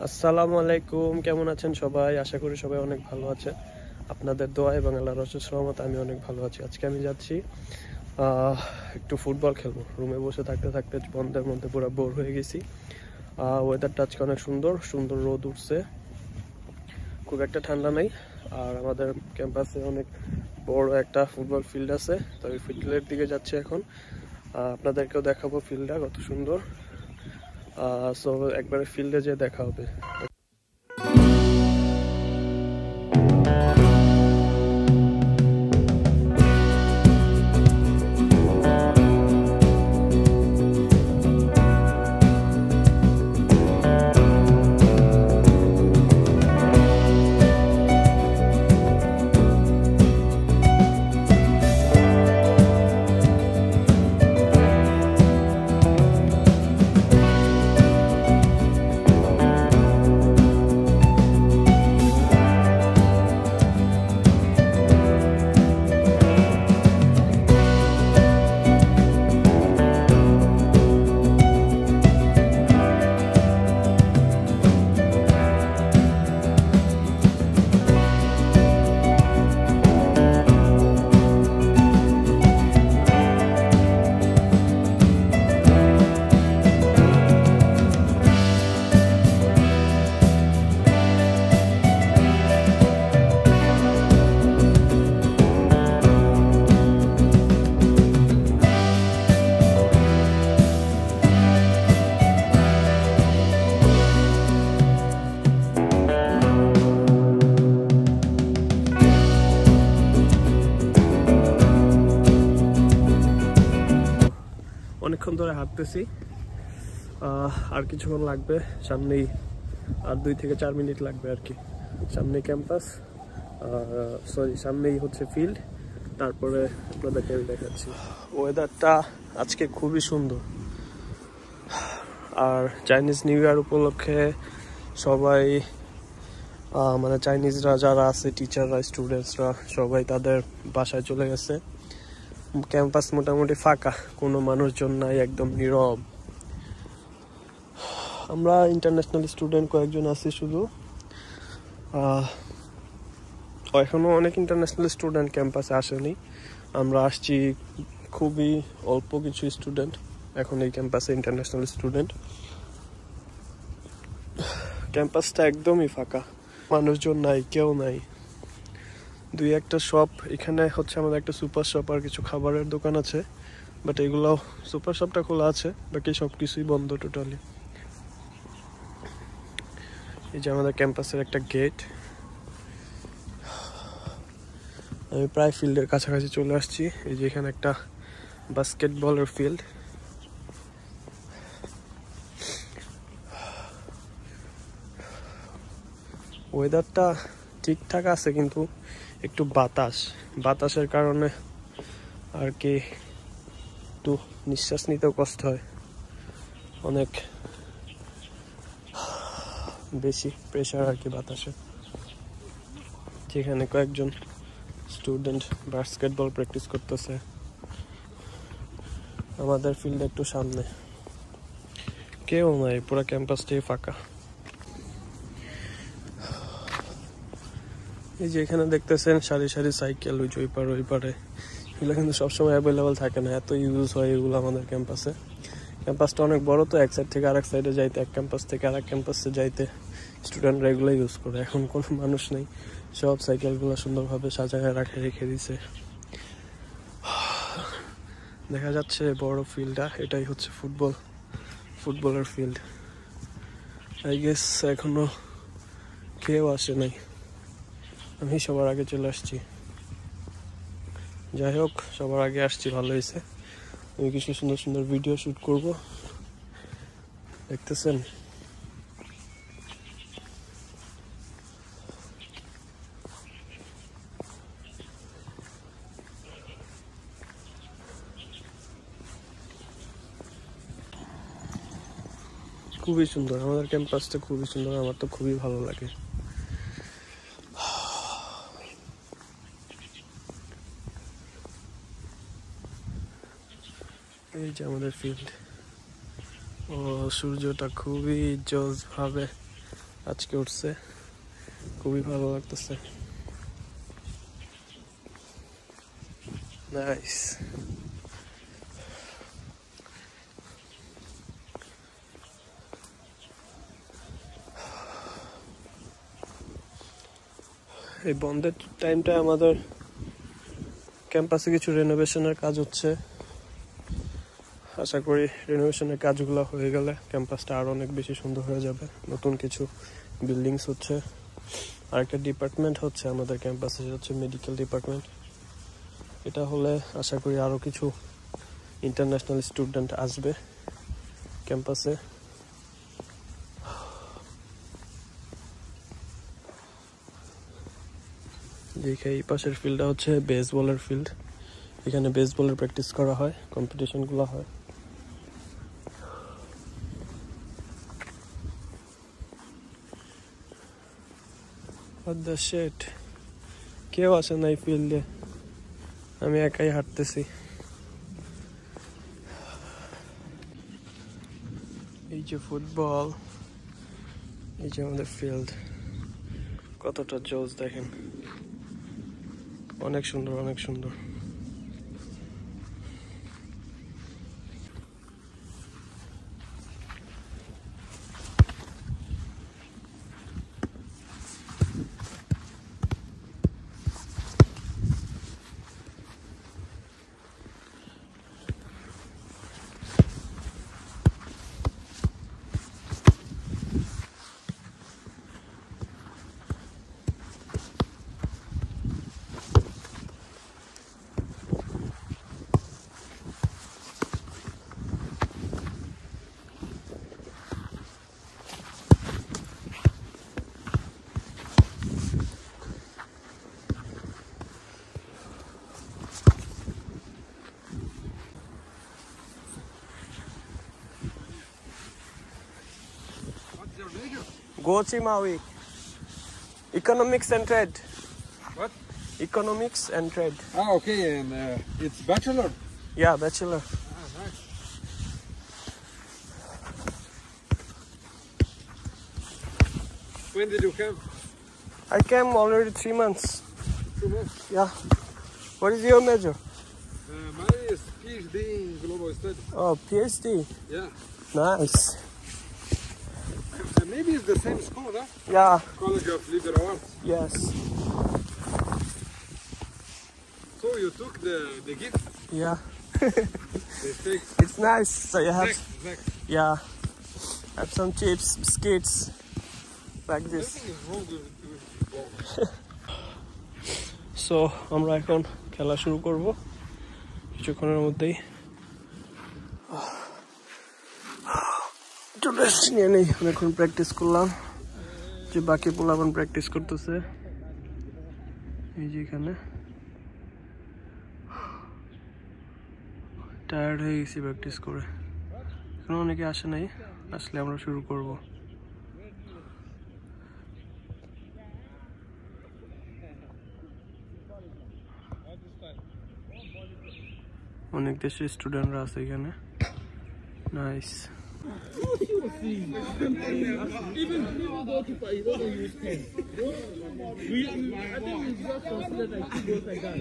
আসসালামু আলাইকুম, কেমন আছেন সবাই? আশা করি সবাই অনেক ভালো আছে। আপনাদের দোয়া এবং আল্লাহর অশেষ রহমতে আমি অনেক ভালো আছি। আজকে আমি যাচ্ছি একটু ফুটবল খেলবো। রুমে বসে থাকতে থাকতে বন্ধের মধ্যে পুরো বোর হয়ে গেছি। ওয়েদারটা আজকে অনেক সুন্দর সুন্দর, রোদ উঠছে, খুব একটা ঠান্ডা নেই। আর আমাদের ক্যাম্পাসে অনেক বড় একটা ফুটবল ফিল্ড আছে, তো ওই ফিল্ডের দিকে যাচ্ছি এখন। আপনাদেরকেও দেখাবো ফিল্ডটা কত সুন্দর। সো একবারে ফিল্ডে যেয়ে দেখা হবে। অনেকক্ষণ ধরে হাঁটতেছি, আর কিছুক্ষণ লাগবে। সামনেই আর 2 থেকে 4 মিনিট লাগবে আর কি। সামনে ক্যাম্পাস, সরি সামনেই হচ্ছে ফিল্ড। তারপরে আপনাদেরকে আমি দেখাচ্ছি। ওয়েদারটা আজকে খুবই সুন্দর। আর চাইনিজ নিউ ইয়ার উপলক্ষে সবাই মানে চাইনিজরা যারা আছে, টিচাররা, স্টুডেন্টসরা সবাই তাদের বাসায় চলে গেছে। ক্যাম্পাস মোটামুটি ফাঁকা, কোনো মানুষজন নাই, একদম নীরব। আমরা ইন্টারন্যাশনাল স্টুডেন্ট কয়েকজন আছি শুধু। এখনো অনেক ইন্টারন্যাশনাল স্টুডেন্ট ক্যাম্পাসে আসেনি। আমরা আসছি খুবই অল্প কিছু স্টুডেন্ট এখন এই ক্যাম্পাসে, ইন্টারন্যাশনাল স্টুডেন্ট। ক্যাম্পাসটা একদমই ফাঁকা, মানুষজন নাই, কেউ নাই। 2-1টা শপ, এখানে হচ্ছে আমাদের একটা সুপার শপ আর কিছু খাবারের দোকান আছে, বাট এগুলো সুপার শপটা খোলা আছে, বাকি সব কিছুই বন্ধ টোটালি। এই যে আমাদের ক্যাম্পাসের একটা গেট। আমি প্রায় ফিল্ডের কাছাকাছি চলে আসছি। এই যে এখানে একটা বাস্কেটবলের ফিল্ড। ওয়েদারটা ঠিকঠাক আছে, কিন্তু একটু বাতাসের কারণে আর কি একটু নিঃশ্বাস নিতেও কষ্ট হয়। অনেক বেশি প্রেশার আর কি বাতাসে। যেখানে কয়েকজন স্টুডেন্ট বাস্কেটবল প্র্যাকটিস করতেছে। আমাদের ফিল্ড একটু সামনে, কেউ নাই, পুরো ক্যাম্পাসটাই ফাঁকা। এই যে এখানে দেখতেছেন সারি সারি সাইকেল, ওই পারে ওই পারে। এগুলো কিন্তু সবসময় অ্যাভেলেবল থাকে না, এত ইউজ হয় এগুলো আমাদের ক্যাম্পাসে। ক্যাম্পাসটা অনেক বড়, তো এক সাইড থেকে আরেক সাইডে যাইতে, এক ক্যাম্পাস থেকে আরেক ক্যাম্পাসে যাইতে স্টুডেন্টরা এগুলো ইউজ করে। এখন কোনো মানুষ নেই, সব সাইকেলগুলো সুন্দরভাবে সাজায় রেখে দিছে। দেখা যাচ্ছে বড় ফিল্ডটা, এটাই হচ্ছে ফুটবলের ফিল্ড। আই গেস এখনো কেউ আসে নাই, আমি সবার আগে চলে আসছি। যাই হোক, সবার আগে আসছি, ভালো হয়েছে। আমি কিছু সুন্দর সুন্দর ভিডিও শুট করব, দেখতেছেন। খুবই সুন্দর আমাদের ক্যাম্পাসটা, খুবই সুন্দর, আমার তো খুবই ভালো লাগে। এই যে আমাদের ফিল্ড, ও সূর্যটা খুবই জোস ভাবে আজকে উঠছে, খুবই ভালো লাগতেছে। নাইস। এই বন্ধের টাইমটা আমাদের ক্যাম্পাসে কিছু রেনোভেশনের কাজ হচ্ছে। আশা করি রেনোভেশনের কাজগুলো হয়ে গেলে ক্যাম্পাসটা আরো অনেক বেশি সুন্দর হয়ে যাবে। নতুন কিছু বিল্ডিংস হচ্ছে, আর একটা ডিপার্টমেন্ট হচ্ছে আমাদের ক্যাম্পাসে, সেটা হচ্ছে মেডিকেল ডিপার্টমেন্ট। এটা হলে আশা করি আরো কিছু ইন্টারন্যাশনাল স্টুডেন্ট আসবে ক্যাম্পাসে। এই পাশের ফিল্ডটা হচ্ছে বেসবলের ফিল্ড। এখানে বেসবলের প্র্যাকটিস করা হয়, কম্পিটিশনগুলো হয়। What the shit? কেউ আসে না এই ফিল্ডে, আমি একাই হাঁটতেছি। এই যে ফুটবল, এই যে আমাদের ফিল্ড, কতটা জোস দেখেন, অনেক সুন্দর, অনেক সুন্দর। Gochi Maui. Economics and trade. What? Economics and trade. Ah, okay, and it's bachelor. Yeah, bachelor. Ah, nice. When did you come? I came already 3 months. 2 months. Yeah. What is your major? Mine is PhD in global studies. Oh, PhD. Yeah. Nice. Maybe it's the same school, huh? Yeah. College of Liberal Arts. Yes. So you took the gift? Yeah. They take. It's nice. So you have, Exact. yeah, have some chips, biscuits, like this. Nothing is wrong with ball. So আমরা এখন খেলা শুরু করব কিছুক্ষণের মধ্যেই। একটু rest নিয়ে নেই, অনেকক্ষণ প্র্যাকটিস করলাম। যে বাকি পোলাপান প্র্যাকটিস করতেছে এই যে এখানে। টায়ার্ড হয়ে গেছি প্র্যাকটিস করে, এখন অনেকে আসে নাই, আসলে আমরা শুরু করব। অনেক দেশের স্টুডেন্টরা আছে এখানে। Nice. Even goalkeeper, he doesn't use pen. I think we just consider like 2 goals like that.